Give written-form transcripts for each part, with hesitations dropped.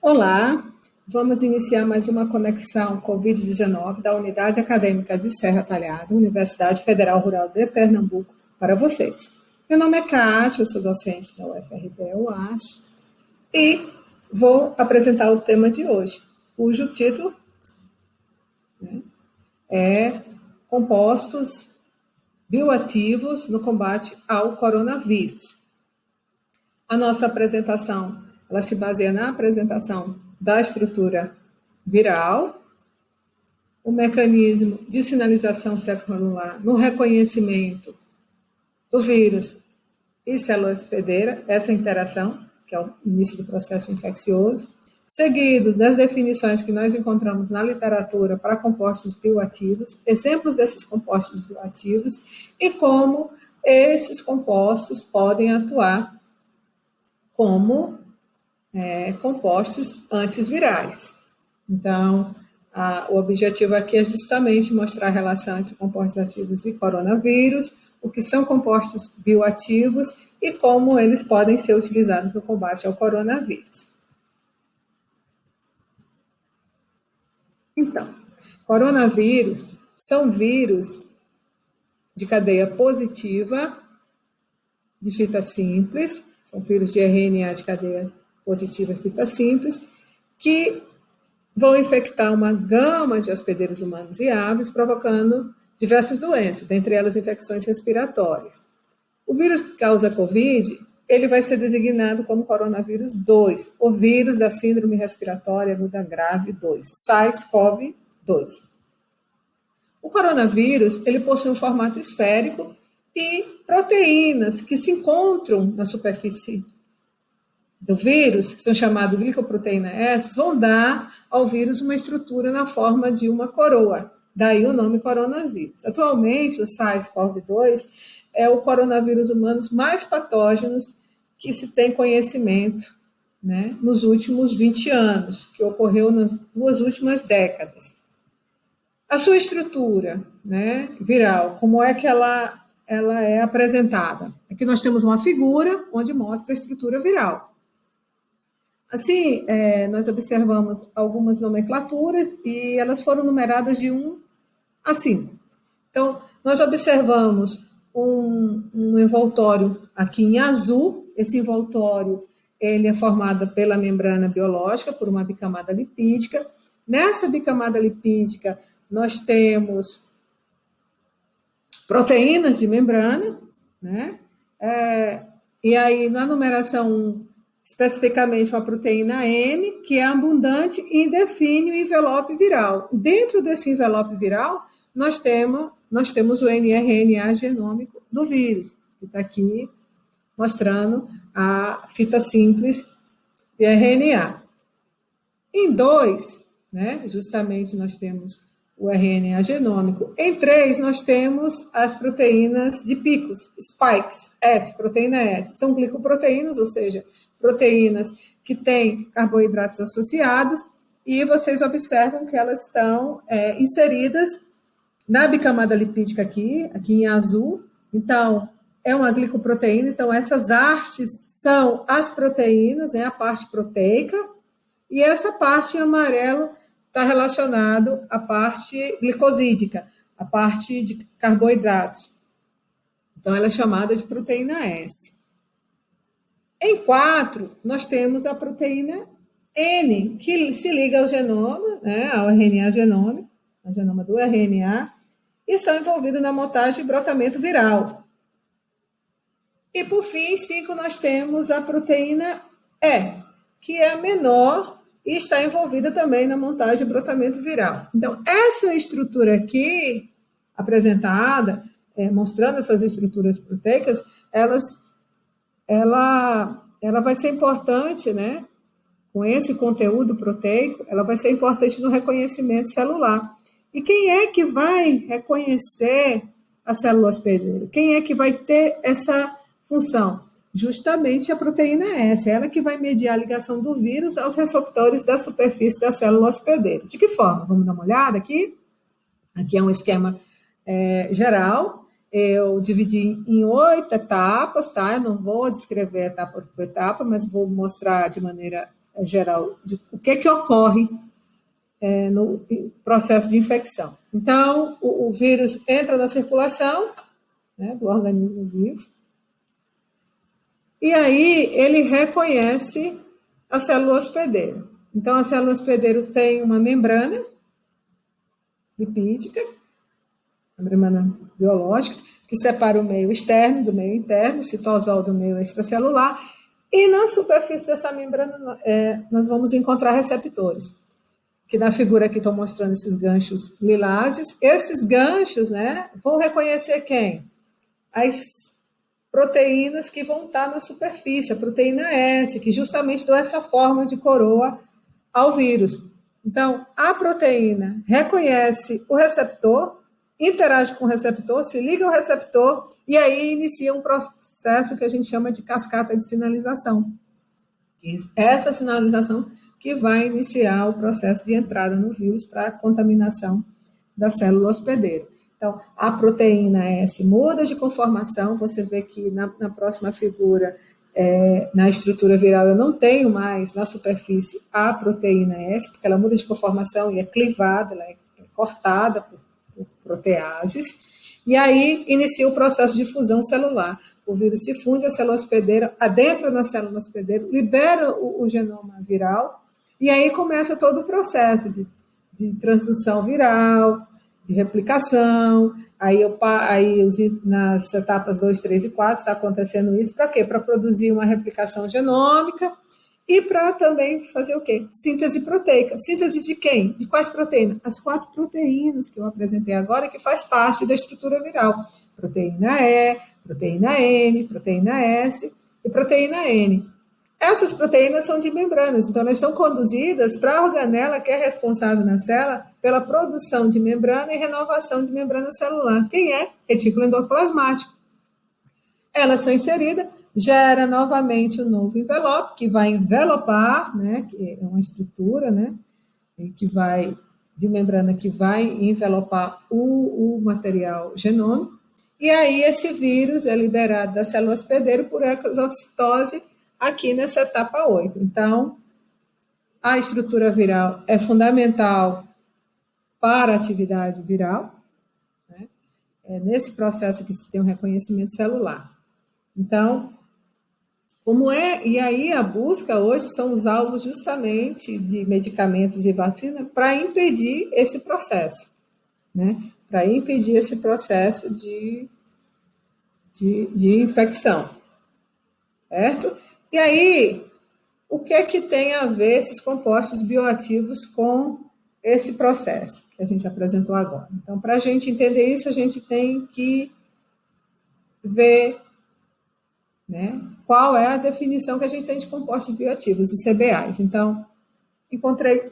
Olá, vamos iniciar mais uma conexão Covid-19 da Unidade Acadêmica de Serra Talhada, Universidade Federal Rural de Pernambuco, para vocês. Meu nome é Kátia, eu sou docente da UFRB-UASH e vou apresentar o tema de hoje, cujo título é Compostos Bioativos no Combate ao Coronavírus. A nossa apresentação, ela se baseia na apresentação da estrutura viral, o mecanismo de sinalização celular no reconhecimento do vírus e célula hospedeira, essa interação, que é o início do processo infeccioso, seguido das definições que nós encontramos na literatura para compostos bioativos, exemplos desses compostos bioativos e como esses compostos podem atuar como compostos antivirais. Então, o objetivo aqui é justamente mostrar a relação entre compostos ativos e coronavírus, o que são compostos bioativos e como eles podem ser utilizados no combate ao coronavírus. Então, coronavírus são vírus de cadeia positiva, de fita simples, são vírus de RNA de cadeia positiva e fita simples, que vão infectar uma gama de hospedeiros humanos e aves, provocando diversas doenças, dentre elas infecções respiratórias. O vírus que causa Covid, ele vai ser designado como coronavírus 2, o vírus da síndrome respiratória aguda grave 2, SARS-CoV-2. O coronavírus, ele possui um formato esférico e proteínas que se encontram na superfície do vírus, que são chamadas glicoproteína S, vão dar ao vírus uma estrutura na forma de uma coroa, daí o nome coronavírus. Atualmente, o SARS-CoV-2 é o coronavírus humano mais patógenos que se tem conhecimento, né, nos últimos 20 anos, que ocorreu nas 2 últimas décadas. A sua estrutura, né, viral, como é que ela é apresentada? Aqui nós temos uma figura onde mostra a estrutura viral. Assim, nós observamos algumas nomenclaturas e elas foram numeradas de 1 a 5. Então, nós observamos um envoltório aqui em azul. Esse envoltório ele é formado pela membrana biológica, por uma bicamada lipídica. Nessa bicamada lipídica, nós temos proteínas de membrana, né? E aí, na numeração 1, especificamente uma proteína M, que é abundante e define o envelope viral. Dentro desse envelope viral, nós temos o nRNA genômico do vírus, que está aqui mostrando a fita simples de RNA. Em 2, né, justamente nós temos o RNA genômico. Em 3, nós temos as proteínas de picos, spikes, S, proteína S. São glicoproteínas, ou seja, proteínas que têm carboidratos associados, e vocês observam que elas estão inseridas na bicamada lipídica aqui em azul. Então, é uma glicoproteína, então essas hastes são as proteínas, né, a parte proteica, e essa parte em amarelo está relacionado à parte glicosídica, a parte de carboidratos. Então, ela é chamada de proteína S. Em 4, nós temos a proteína N, que se liga ao genoma, né, ao RNA genômico, ao genoma do RNA, e estão envolvidos na montagem e brotamento viral. E, por fim, em 5, nós temos a proteína E, que é a menor e está envolvida também na montagem e brotamento viral. Então, essa estrutura aqui, apresentada, mostrando essas estruturas proteicas, ela vai ser importante, né? Com esse conteúdo proteico, ela vai ser importante no reconhecimento celular. E quem é que vai reconhecer a célula hospedeira? Quem é que vai ter essa função? Justamente a proteína S, ela que vai mediar a ligação do vírus aos receptores da superfície da célula hospedeira. De que forma? Vamos dar uma olhada aqui? Aqui é um esquema geral. Eu dividi em 8 etapas, tá? Eu não vou descrever etapa por etapa, mas vou mostrar de maneira geral de o que ocorre no processo de infecção. Então, o vírus entra na circulação, né, do organismo vivo, e aí ele reconhece a célula hospedeira. Então, a célula hospedeira tem uma membrana lipídica, uma membrana biológica, que separa o meio externo do meio interno, o citosol do meio extracelular, e na superfície dessa membrana nós vamos encontrar receptores, que na figura aqui estou mostrando esses ganchos lilazes. Esses ganchos, né, vão reconhecer quem? As proteínas que vão estar na superfície, a proteína S, que justamente dá essa forma de coroa ao vírus. Então, a proteína reconhece o receptor, interage com o receptor, se liga ao receptor, e aí inicia um processo que a gente chama de cascata de sinalização. Essa sinalização que vai iniciar o processo de entrada no vírus para a contaminação da célula hospedeira. Então, a proteína S muda de conformação, você vê que na próxima figura, na estrutura viral, eu não tenho mais na superfície a proteína S, porque ela muda de conformação e é clivada, ela é cortada por proteases, e aí inicia o processo de fusão celular. O vírus se funde, a célula hospedeira adentra na célula hospedeira, libera o genoma viral, e aí começa todo o processo de transdução viral, de replicação, aí nas etapas 2, 3 e 4 está acontecendo isso, para quê? Para produzir uma replicação genômica e para também fazer o quê? Síntese proteica. Síntese de quem? De quais proteínas? As 4 proteínas que eu apresentei agora, que faz parte da estrutura viral. Proteína E, proteína M, proteína S e proteína N. Essas proteínas são de membranas, então elas são conduzidas para a organela que é responsável na célula pela produção de membrana e renovação de membrana celular. Quem é? Retículo endoplasmático. Elas são inseridas, gera novamente um novo envelope, que vai envelopar, né, que é uma estrutura, né, de membrana que vai envelopar o material genômico, e aí esse vírus é liberado da célula hospedeira por exocitose aqui nessa etapa 8. Então, a estrutura viral é fundamental para a atividade viral, né? É nesse processo que se tem um reconhecimento celular. Então, e aí a busca hoje são os alvos justamente de medicamentos e vacina para impedir esse processo, né? Para impedir esse processo de infecção, certo? E aí, o que é que tem a ver esses compostos bioativos com esse processo que a gente apresentou agora? Então, para a gente entender isso, a gente tem que ver, né, qual é a definição que a gente tem de compostos bioativos, os CBAs. Então, encontrei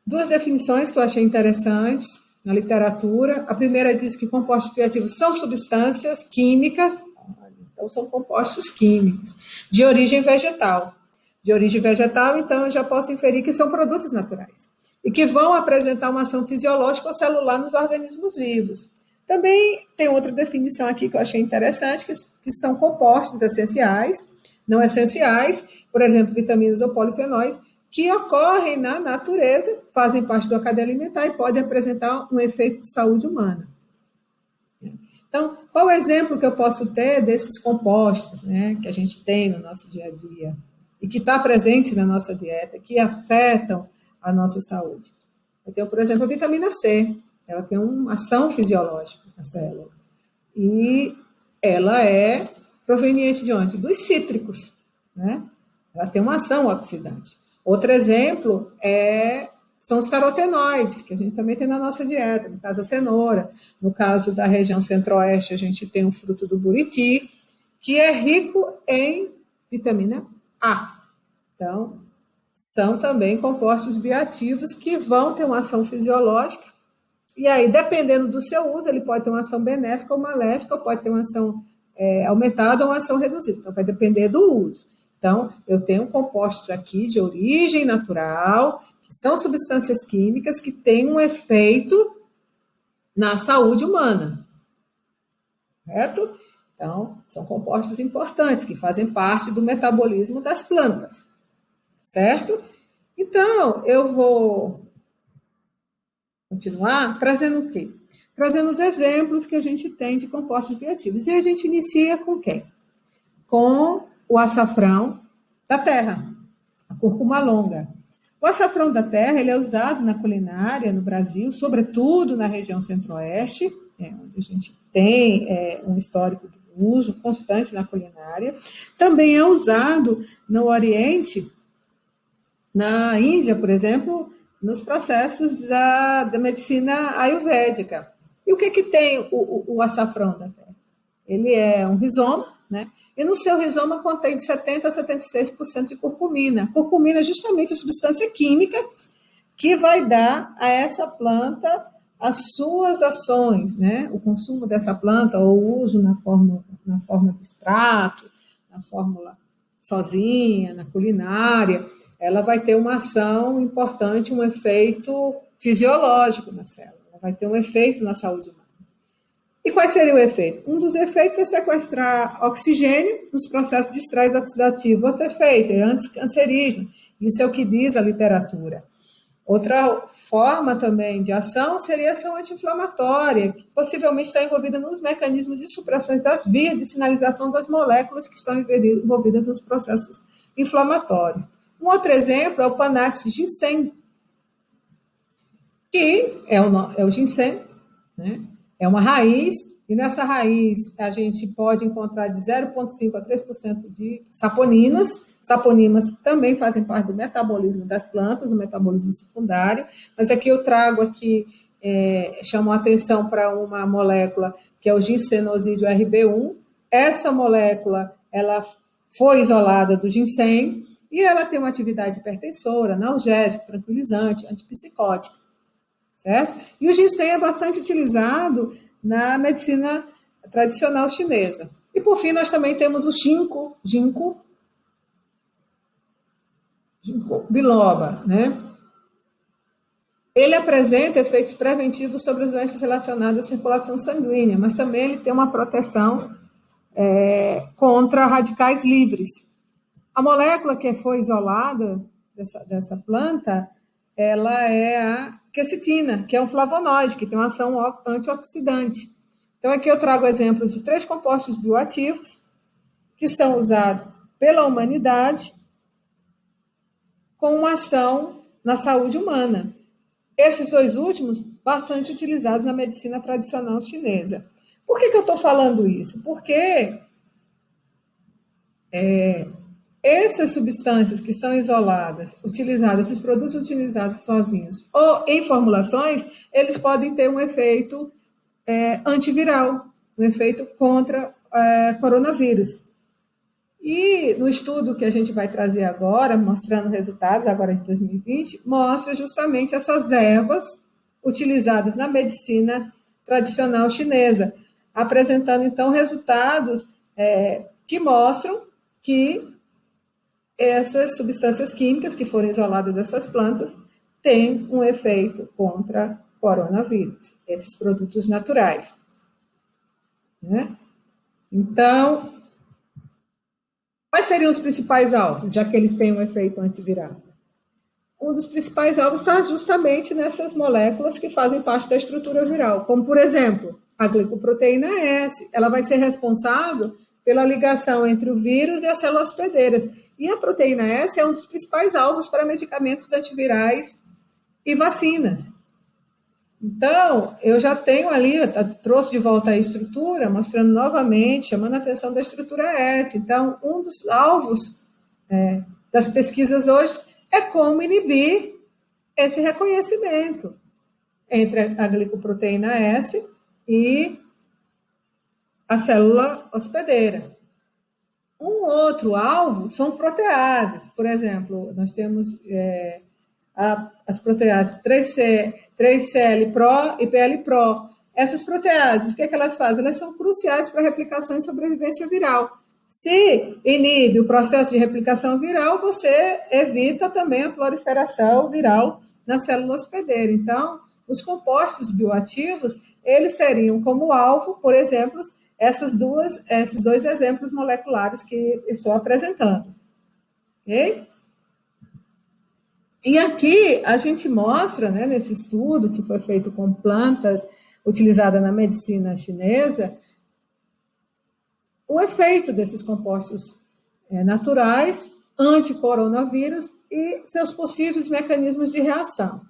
2 definições que eu achei interessantes na literatura. A primeira diz que compostos bioativos são substâncias químicas, então são compostos químicos, de origem vegetal. De origem vegetal, então, eu já posso inferir que são produtos naturais e que vão apresentar uma ação fisiológica ou celular nos organismos vivos. Também tem outra definição aqui que eu achei interessante, que são compostos essenciais, não essenciais, por exemplo, vitaminas ou polifenóis, que ocorrem na natureza, fazem parte da cadeia alimentar e podem apresentar um efeito de saúde humana. Então, qual o exemplo que eu posso ter desses compostos, né, que a gente tem no nosso dia a dia e que está presente na nossa dieta, que afetam a nossa saúde? Eu tenho, por exemplo, a vitamina C. Ela tem uma ação fisiológica na célula. E ela é proveniente de onde? Dos cítricos, né? Ela tem uma ação oxidante. Outro exemplo são os carotenoides, que a gente também tem na nossa dieta, no caso a cenoura. No caso da região centro-oeste, a gente tem o fruto do buriti, que é rico em vitamina A. Então, são também compostos bioativos que vão ter uma ação fisiológica. E aí, dependendo do seu uso, ele pode ter uma ação benéfica ou maléfica, ou pode ter uma ação aumentada ou uma ação reduzida. Então, vai depender do uso. Então, eu tenho compostos aqui de origem natural, que são substâncias químicas que têm um efeito na saúde humana. Correto? Então, são compostos importantes, que fazem parte do metabolismo das plantas. Certo? Então, eu vou continuar trazendo o quê? Trazendo os exemplos que a gente tem de compostos bioativos. E a gente inicia com quem? Com o açafrão da terra, a cúrcuma longa. O açafrão da terra ele é usado na culinária no Brasil, sobretudo na região centro-oeste, onde a gente tem um histórico de uso constante na culinária. Também é usado no Oriente, na Índia, por exemplo, nos processos da medicina ayurvédica. E o que tem o açafrão da terra? Ele é um rizoma, né? E no seu rizoma contém de 70% a 76% de curcumina. Curcumina é justamente a substância química que vai dar a essa planta as suas ações, né? O consumo dessa planta ou o uso na forma de extrato, na fórmula sozinha, na culinária, ela vai ter uma ação importante, um efeito fisiológico na célula, ela vai ter um efeito na saúde humana. E qual seria o efeito? Um dos efeitos é sequestrar oxigênio nos processos de estresse oxidativo. Outro efeito é anticancerígeno. Isso é o que diz a literatura. Outra forma também de ação seria a ação anti-inflamatória, que possivelmente está envolvida nos mecanismos de supressões das vias de sinalização das moléculas que estão envolvidas nos processos inflamatórios. Um outro exemplo é o Panax ginseng, que é o ginseng, né? É uma raiz, e nessa raiz a gente pode encontrar de 0,5% a 3% de saponinas. Saponinas também fazem parte do metabolismo das plantas, do metabolismo secundário, mas aqui eu trago chamo a atenção para uma molécula que é o ginsenosídeo RB1. Essa molécula, ela foi isolada do ginseng e ela tem uma atividade hipertensora, analgésica, tranquilizante, antipsicótica. Certo? E o ginseng é bastante utilizado na medicina tradicional chinesa. E, por fim, nós também temos o ginkgo biloba, né? Ele apresenta efeitos preventivos sobre as doenças relacionadas à circulação sanguínea, mas também ele tem uma proteção contra radicais livres. A molécula que foi isolada dessa planta, ela é a quercetina, que é um flavonoide, que tem uma ação antioxidante. Então, aqui eu trago exemplos de 3 compostos bioativos que são usados pela humanidade com uma ação na saúde humana. Esses 2 últimos, bastante utilizados na medicina tradicional chinesa. Por que eu estou falando isso? Porque essas substâncias que são isoladas, utilizadas, esses produtos utilizados sozinhos ou em formulações, eles podem ter um efeito antiviral, um efeito contra coronavírus. E no estudo que a gente vai trazer agora, mostrando resultados agora de 2020, mostra justamente essas ervas utilizadas na medicina tradicional chinesa, apresentando então resultados que mostram que essas substâncias químicas que foram isoladas dessas plantas têm um efeito contra coronavírus, esses produtos naturais. Né? Então, quais seriam os principais alvos, já que eles têm um efeito antiviral? Um dos principais alvos está justamente nessas moléculas que fazem parte da estrutura viral, como, por exemplo, a glicoproteína S. Ela vai ser responsável pela ligação entre o vírus e as células hospedeiras. E a proteína S é um dos principais alvos para medicamentos antivirais e vacinas. Então, eu já tenho ali, trouxe de volta a estrutura, mostrando novamente, chamando a atenção da estrutura S. Então, um dos alvos das pesquisas hoje é como inibir esse reconhecimento entre a glicoproteína S e a célula hospedeira. Um outro alvo são proteases. Por exemplo, nós temos as proteases 3CL-PRO e PL-PRO. Essas proteases, o que elas fazem? Elas são cruciais para a replicação e sobrevivência viral. Se inibe o processo de replicação viral, você evita também a proliferação viral na célula hospedeira. Então, os compostos bioativos, eles teriam como alvo, por exemplo, esses 2 exemplos moleculares que eu estou apresentando. Ok? E aqui a gente mostra, né, nesse estudo que foi feito com plantas utilizadas na medicina chinesa, o efeito desses compostos naturais anti-coronavírus e seus possíveis mecanismos de ação,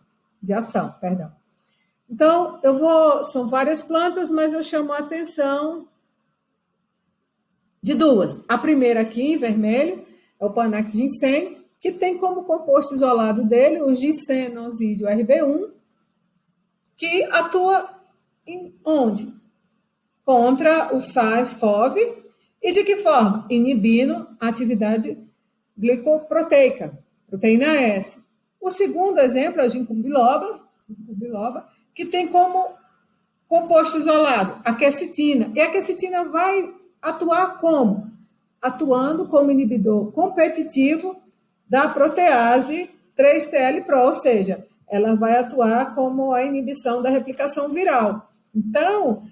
perdão. Então, são várias plantas, mas eu chamo a atenção de duas. A primeira aqui, em vermelho, é o Panax ginseng, que tem como composto isolado dele o ginsenosídeo RB1, que atua em onde? Contra o SARS-CoV. E de que forma? Inibindo a atividade glicoproteica, proteína S. O segundo exemplo é o ginkgo biloba, que tem como composto isolado a quercetina. E a quercetina vai atuar como? Atuando como inibidor competitivo da protease 3CL-PRO, ou seja, ela vai atuar como a inibição da replicação viral. Então,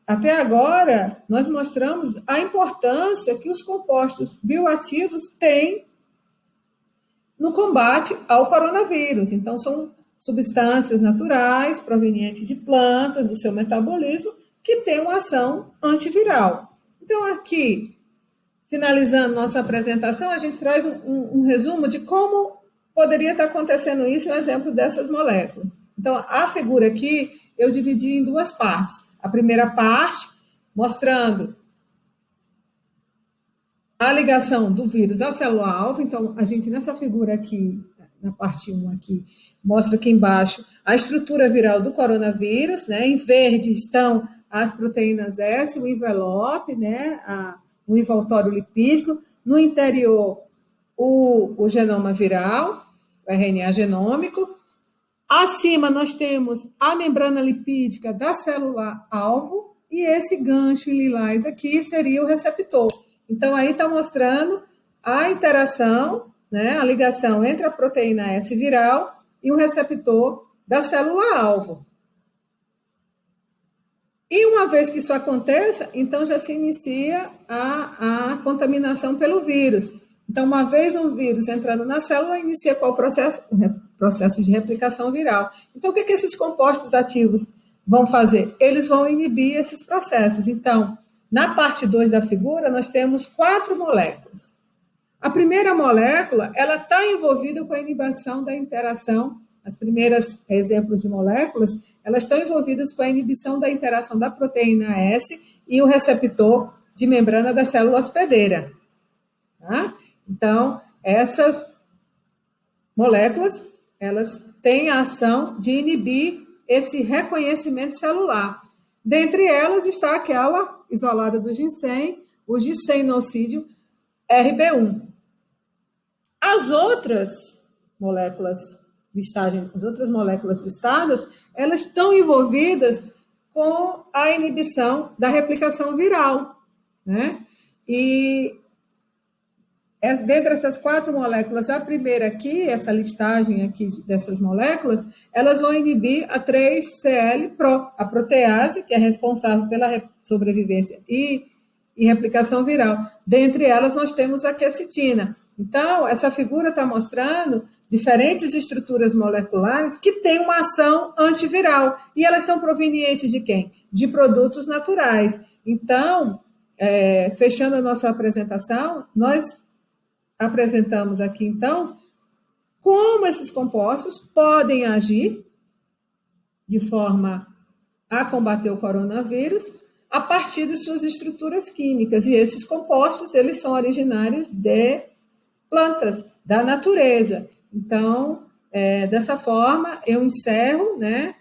até agora, nós mostramos a importância que os compostos bioativos têm no combate ao coronavírus. Então, são substâncias naturais provenientes de plantas, do seu metabolismo, que têm uma ação antiviral. Então, aqui, finalizando nossa apresentação, a gente traz um resumo de como poderia estar acontecendo isso, um exemplo dessas moléculas. Então, a figura aqui eu dividi em duas partes. A primeira parte, mostrando a ligação do vírus à célula-alvo. Então, a gente, nessa figura aqui, na parte 1 aqui, mostra aqui embaixo a estrutura viral do coronavírus, né? Em verde estão as proteínas S, o envelope, né? O envoltório lipídico. No interior, o genoma viral, o RNA genômico. Acima, nós temos a membrana lipídica da célula-alvo e esse gancho em lilás aqui seria o receptor. Então, aí está mostrando a interação, né, a ligação entre a proteína S viral e o receptor da célula-alvo. E uma vez que isso aconteça, então já se inicia a contaminação pelo vírus. Então, uma vez um vírus entrando na célula, inicia qual processo? O processo de replicação viral. Então, o que esses compostos ativos vão fazer? Eles vão inibir esses processos. Então, na parte 2 da figura, nós temos 4 moléculas. A primeira molécula, ela está envolvida com a inibição da interação. As primeiras exemplos de moléculas, elas estão envolvidas com a inibição da interação da proteína S e o receptor de membrana da célula hospedeira. Tá? Então, essas moléculas, elas têm a ação de inibir esse reconhecimento celular. Dentre elas está aquela isolada do ginseng, o ginsenosídeo RB1. As outras moléculas listadas, elas estão envolvidas com a inibição da replicação viral, né? E dentre essas 4 moléculas, a primeira aqui, essa listagem aqui dessas moléculas, elas vão inibir a 3CL-PRO, a protease, que é responsável pela sobrevivência e replicação viral. Dentre elas, nós temos a quercetina. Então, essa figura está mostrando diferentes estruturas moleculares que têm uma ação antiviral. E elas são provenientes de quem? De produtos naturais. Então, fechando a nossa apresentação, nós apresentamos aqui, então, como esses compostos podem agir de forma a combater o coronavírus a partir de suas estruturas químicas. E esses compostos, eles são originários de plantas, da natureza. Então, dessa forma, eu encerro, né,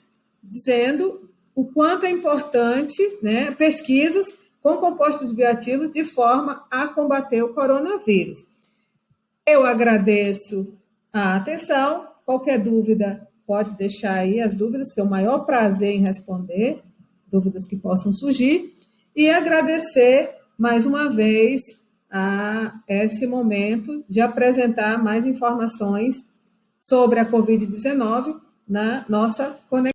dizendo o quanto é importante, né, pesquisas com compostos bioativos de forma a combater o coronavírus. Eu agradeço a atenção. Qualquer dúvida, pode deixar aí as dúvidas, que é o maior prazer em responder, dúvidas que possam surgir. E agradecer mais uma vez a esse momento de apresentar mais informações sobre a Covid-19 na nossa conexão.